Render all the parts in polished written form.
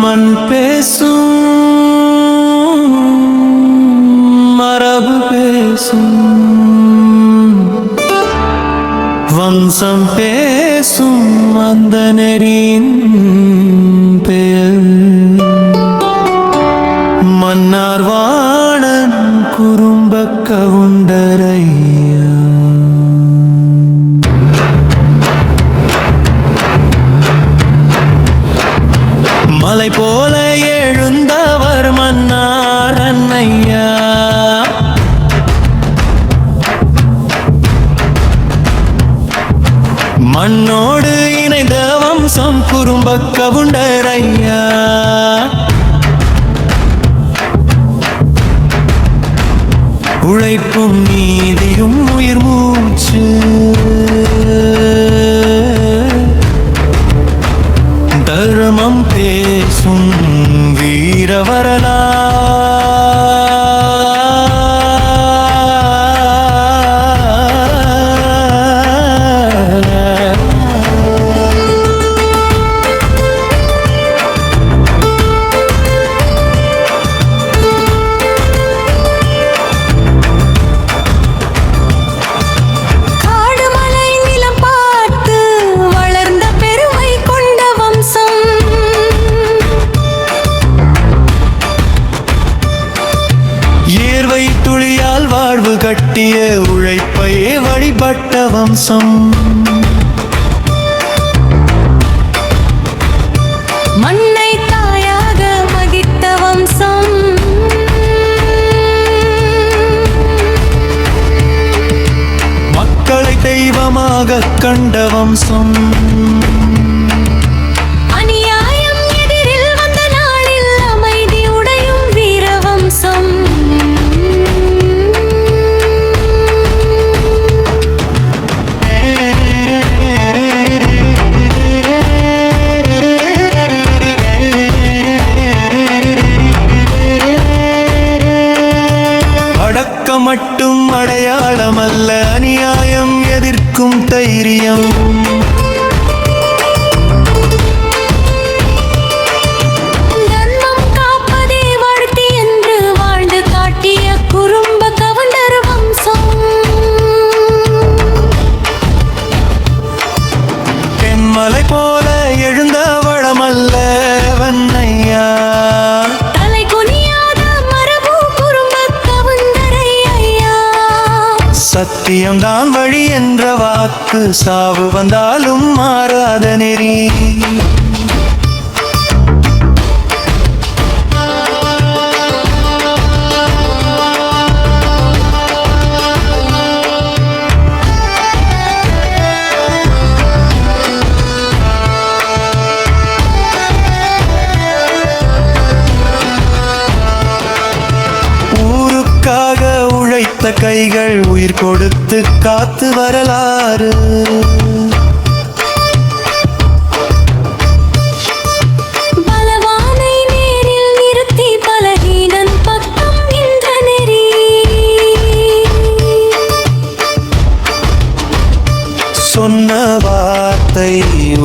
மண் பேசும் மரபு பேசும் வம்சம் பேசும் அந்த நெறியின் பெயர் மன்னார் வாணன் குறும்ப கவுண்டரையா. மலை போல எழுந்தவர் மன்னார் அன்னையா. மண்ணோடு இணைந்த வம்சம் குறும்ப கவுண்டரையா. உழைப்பும் நீதியும் உயிர் மூச்சு தர்மம் பேசும் வீர வரலாறு. ஏர்வை துளியால் வாழ்வு கட்டிய உழைப்பையே வழிபட்ட வம்சம். மண்ணை தாயாக மதித்த வம்சம். மக்களை தெய்வமாக கண்ட வம்சம். மட்டும் அடையாளம் அல்ல அநியாயம் எதிர்க்கும் தைரியம். தர்மம் காப்பதே வாழ்த்தி என்று வாழ்ந்து காட்டிய குறும்ப கவுண்டர் வம்சம். தென்மலை போல எழுந்த வளமல்ல வன்னையா. சத்தியம்தான் வழி என்ற வாக்கு சாவு வந்தாலும் மாறாத நெறி. ஊருக்காக உழைத்த கைகள் உயிர் கொடுத்து காத்து வரலாறு. பலவானை நேரில் நிறுத்தி பலகீனன் பக்கம் என்ற நெறி. சொன்ன வார்த்தை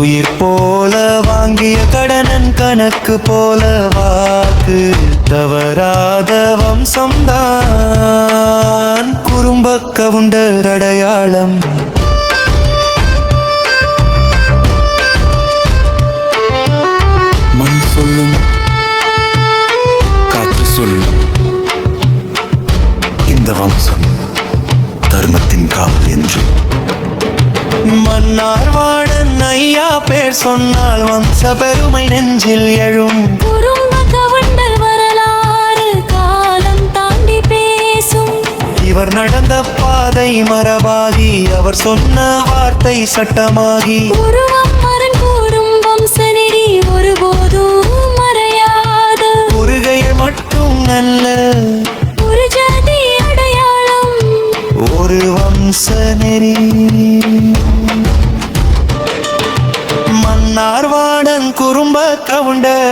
உயிர் போல வாங்கிய கடனன் கணக்கு போல வாக்கு தவறாத வம்சம்தான் குறும்ப கவுண்டர் அடையாளம். மண் சொல்லும் காற்று சொல்லும் இந்த வம்சம் தர்மத்தின் காவல் என்று. மன்னார் வாணன் ஐயா பேர் சொன்னால் வம்ச பெருமை நெஞ்சில் எழும். குறும்ப கவுண்டர் வரலாறு காலம் தாண்டி பேசும். இவர் நடந்த பாதை மரபாகி அவர் சொன்ன வார்த்தை சட்டமாகி. உருவம் மரன் கூறும் வம்ச நெறி ஒருபோதும் மறையாது. முருகையில் மட்டும் நல்ல ஒரு ஜாதி அடையாளம் ஒரு வம்ச நெறி. மன்னார் வாணன் குறும்ப கவுண்டர்